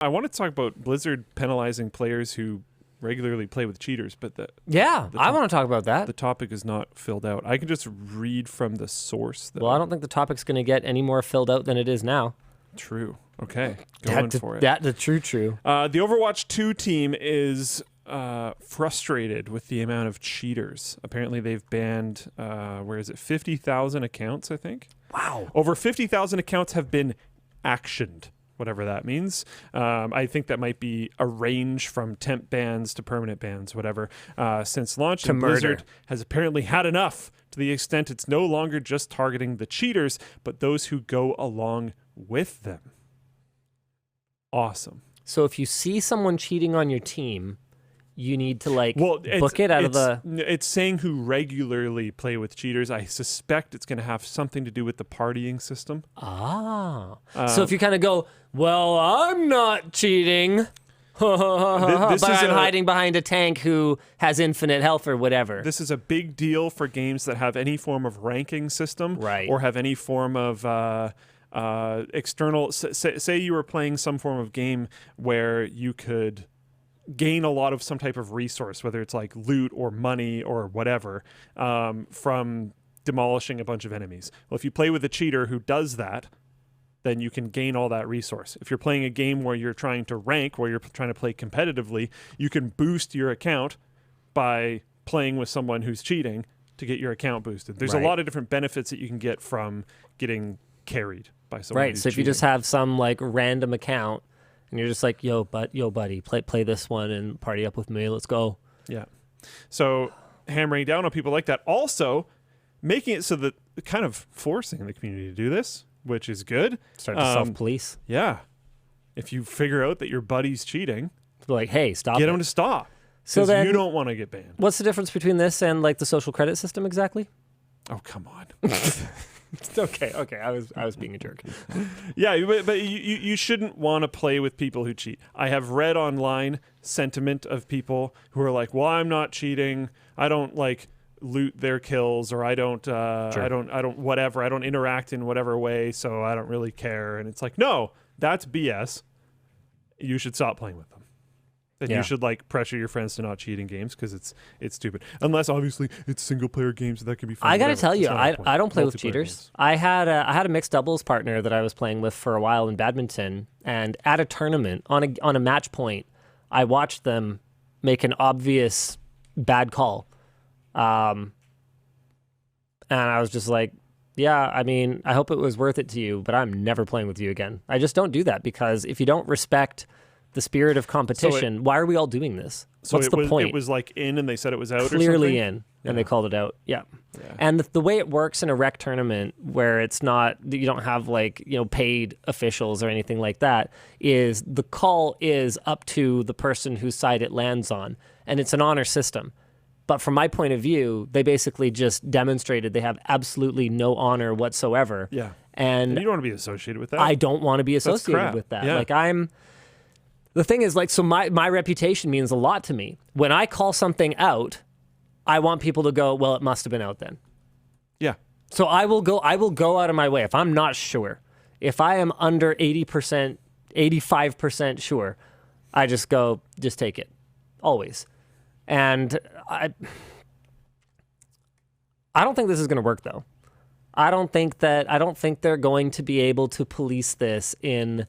I want to talk about Blizzard penalizing players who regularly play with cheaters, but I want to talk about that. The topic is not filled out. I can just read from the source. Well, I don't think the topic's going to get any more filled out than it is now. True. Okay. Going for it. That's the true. The Overwatch 2 team is frustrated with the amount of cheaters. Apparently they've banned, 50,000 accounts, I think? Wow. Over 50,000 accounts have been actioned, whatever that means. I think that might be a range from temp bans to permanent bans, whatever, since launch. To and murder. Blizzard has apparently had enough, to the extent it's no longer just targeting the cheaters, but those who go along with them. Awesome. So if you see someone cheating on your team, you need to book it out of the... It's saying who regularly play with cheaters. I suspect it's going to have something to do with the partying system. So if you kind of go, well, I'm not cheating, but I'm hiding behind a tank who has infinite health or whatever. This is a big deal for games that have any form of ranking system, right, or have any form of external... Say you were playing some form of game where you could gain a lot of some type of resource, whether it's like loot or money or whatever, from demolishing a bunch of enemies. Well, if you play with a cheater who does that, then you can gain all that resource. If you're playing a game where you're trying to rank, where you're trying to play competitively, you can boost your account by playing with someone who's cheating to get your account boosted. There's a lot of different benefits that you can get from getting carried by someone who's so if cheating. you just have some random account and you're just like, yo buddy, play this one and party up with me, let's go. Yeah. So hammering down on people like that, also making it so that kind of forcing the community to do this, which is good. Start to self-police. Yeah. If you figure out that your buddy's cheating, like, hey, stop get him to stop. So then you don't want to get banned. What's the difference between this and the social credit system exactly? Oh, come on. Okay. I was being a jerk. Yeah, but you shouldn't want to play with people who cheat. I have read online sentiment of people who are like, "Well, I'm not cheating. I don't loot their kills, or I don't whatever. I don't interact in whatever way, so I don't really care." And it's like, no, that's BS. You should stop playing with them. Then you should pressure your friends to not cheat in games, because it's stupid. Unless obviously it's single player games, so that can be fun. I gotta tell you, I don't play with cheaters. Games. I had a mixed doubles partner that I was playing with for a while in badminton, and at a tournament on a match point, I watched them make an obvious bad call, and I was just like, yeah, I mean, I hope it was worth it to you, but I'm never playing with you again. I just don't do that, because if you don't respect the spirit of competition, why are we all doing this? What's the point? It was in and they said it was out Clearly or something? in, and they called it out. Yeah. And the way it works in a rec tournament, where it's not, you don't have paid officials or anything like that, is the call is up to the person whose side it lands on, and it's an honor system. But from my point of view, they basically just demonstrated they have absolutely no honor whatsoever. Yeah. And you don't want to be associated with that. I don't want to be associated with that. Yeah. The thing is, so my reputation means a lot to me. When I call something out, I want people to go, well, it must have been out then. Yeah. So I will go out of my way. If I'm not sure, if I am under 80%, 85% sure, I just go, just take it. Always. And I don't think this is going to work, though. I don't think they're going to be able to police this in...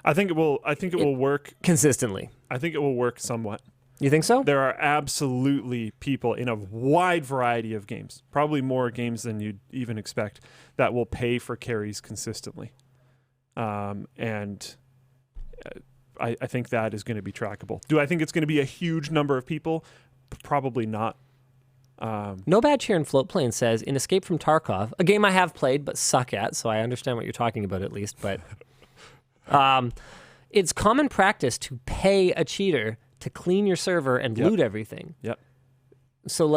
I think it will work consistently. I think it will work somewhat. You think so? There are absolutely people in a wide variety of games, probably more games than you'd even expect, that will pay for carries consistently. And I think that is going to be trackable. Do I think it's going to be a huge number of people? Probably not. No Bad Cheer in Floatplane says, in Escape from Tarkov, a game I have played but suck at, so I understand what you're talking about at least, but... it's common practice to pay a cheater to clean your server and loot everything. Yep. So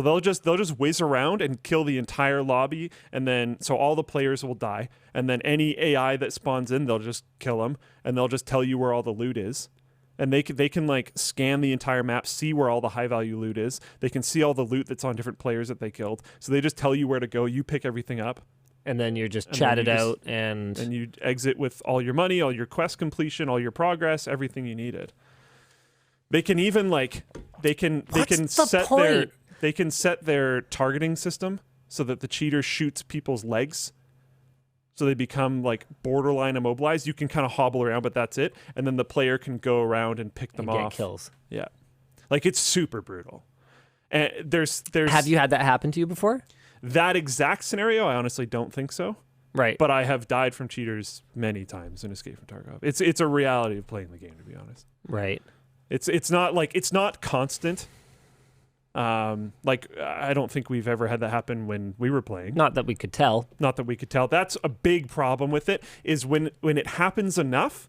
they'll just whiz around and kill the entire lobby, and then so all the players will die, and then any AI that spawns in, they'll just kill them, and they'll just tell you where all the loot is. And they can scan the entire map, see where all the high value loot is. They can see all the loot that's on different players that they killed. So they just tell you where to go. You pick everything up. And then you're just chatted out and you exit with all your money, all your quest completion, all your progress, everything you needed. They can even they can set their targeting system so that the cheater shoots people's legs. So they become like borderline immobilized. You can kind of hobble around, but that's it. And then the player can go around and pick them off. Get kills. Yeah. Like it's super brutal. And there's Have you had that happen to you before? That exact scenario, I honestly don't think so. Right. But I have died from cheaters many times in Escape from Tarkov. It's a reality of playing the game, to be honest. Right. It's not constant. I don't think we've ever had that happen when we were playing. Not that we could tell. That's a big problem with it, is when it happens enough,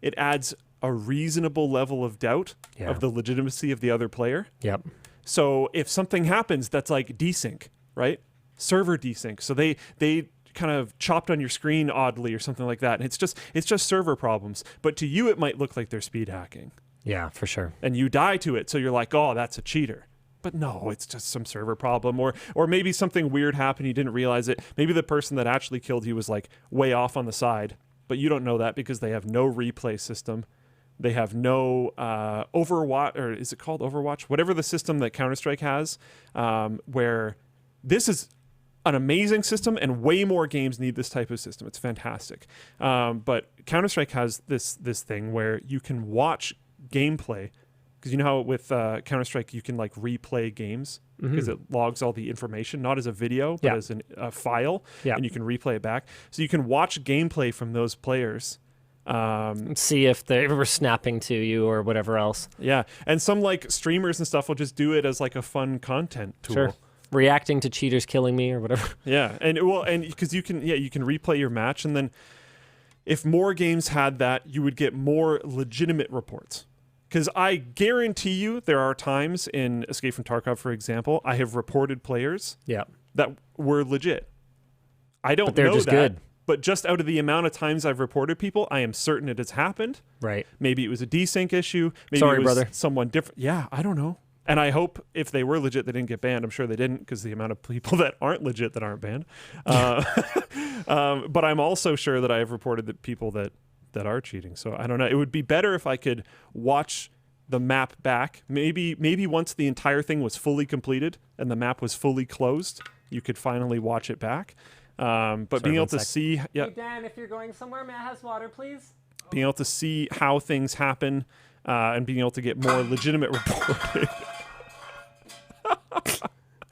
it adds a reasonable level of doubt of the legitimacy of the other player. Yep. So if something happens that's like desync, right? Server desync. So they kind of chopped on your screen oddly or something like that. And it's just server problems. But to you, it might look like they're speed hacking. Yeah, for sure. And you die to it. So you're like, oh, that's a cheater. But no, it's just some server problem. Or maybe something weird happened. You didn't realize it. Maybe the person that actually killed you was like way off on the side. But you don't know that because they have no replay system. They have no Overwatch, or is it called Overwatch? Whatever the system that Counter-Strike has, where this is an amazing system and way more games need this type of system. It's fantastic. But Counter-Strike has this thing where you can watch gameplay, because you know how with Counter-Strike you can like replay games because it logs all the information, not as a video, but as a file, and you can replay it back. So you can watch gameplay from those players. See if they were snapping to you or whatever else. Yeah, and some like streamers and stuff will just do it as like a fun content tool. Sure. Reacting to cheaters killing me or whatever. Yeah, and because you can replay your match, and then if more games had that, you would get more legitimate reports. Because I guarantee you there are times in Escape from Tarkov, for example, I have reported players that were legit. I don't know just that, good. But just out of the amount of times I've reported people, I am certain it has happened. Right. Maybe it was a desync issue. Maybe Sorry, it was brother. someone different. Yeah, I don't know. And I hope if they were legit, they didn't get banned. I'm sure they didn't, because the amount of people that aren't legit that aren't banned. But I'm also sure that I have reported that people that are cheating. So I don't know. It would be better if I could watch the map back. Maybe once the entire thing was fully completed and the map was fully closed, you could finally watch it back. But being able to see... Hey, Dan, if you're going somewhere, may I have water, please? Being able to see how things happen and being able to get more legitimate reporting.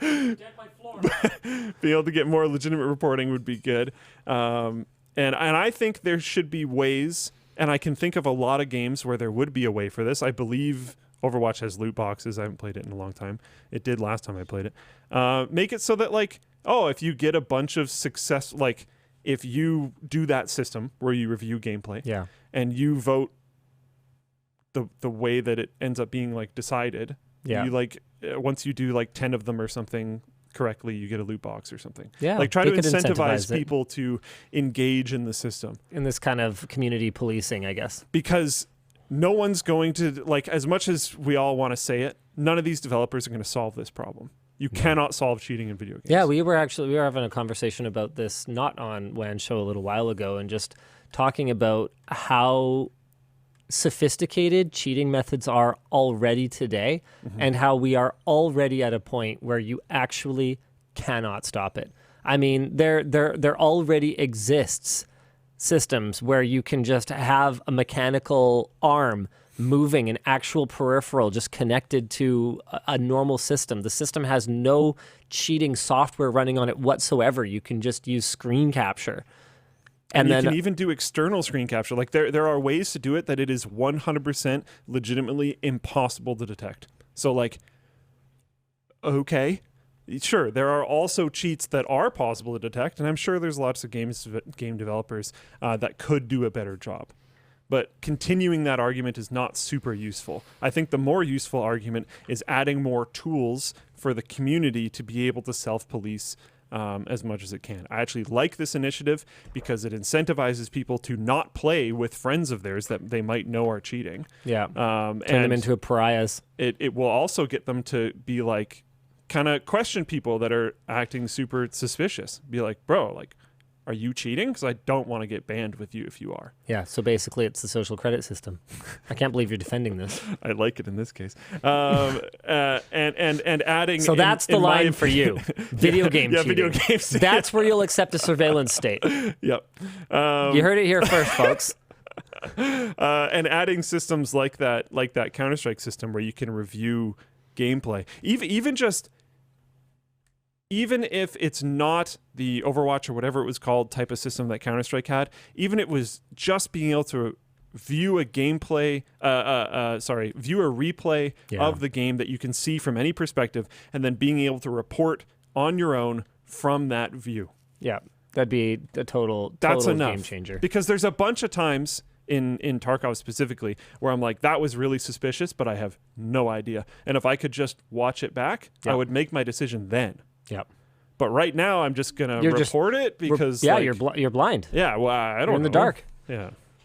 Being able to get more legitimate reporting would be good. And I think there should be ways, and I can think of a lot of games where there would be a way for this. I believe Overwatch has loot boxes. I haven't played it in a long time. It did last time I played it. Make it so that, like, if you get a bunch of success, like if you do that system where you review gameplay and you vote the way that it ends up being like decided, you like once you do like 10 of them or something correctly, you get a loot box or something. Yeah, like try to incentivize people to engage in the system. In this kind of community policing, I guess. Because no one's going to, like, as much as we all want to say it, none of these developers are going to solve this problem. You cannot solve cheating in video games. Yeah, we were having a conversation about this not on WAN Show a little while ago, and just talking about how sophisticated cheating methods are already today, and how we are already at a point where you actually cannot stop it. I mean, there already exists systems where you can just have a mechanical arm moving, an actual peripheral just connected to a normal system. The system has no cheating software running on it whatsoever. You can just use screen capture. And then you can even do external screen capture. Like there are ways to do it that it is 100% legitimately impossible to detect. So like, okay, sure, there are also cheats that are possible to detect, and I'm sure there's lots of game developers that could do a better job. But continuing that argument is not super useful. I think the more useful argument is adding more tools for the community to be able to self-police as much as it can. I actually like this initiative because it incentivizes people to not play with friends of theirs that they might know are cheating. Yeah, turn them into pariahs. It will also get them to be like, kind of question people that are acting super suspicious. Be like, bro, like, are you cheating? Because I don't want to get banned with you if you are. Yeah, so basically it's the social credit system. I can't believe you're defending this. I like it in this case. And adding... So that's the line for you. Video game cheating. Video games. That's where you'll accept a surveillance state. Yep. You heard it here first, folks. And adding systems like that Counter-Strike system where you can review gameplay. Even if it's not the Overwatch or whatever it was called type of system that Counter-Strike had, even it was just being able to view a replay of the game that you can see from any perspective, and then being able to report on your own from that view. Yeah, that'd be a total game changer. Because there's a bunch of times in Tarkov specifically where I'm like, that was really suspicious, but I have no idea. And if I could just watch it back, I would make my decision then. Yep. But right now, I'm just gonna report it because you're blind. Yeah, well, I don't know. You're in the dark. Yeah.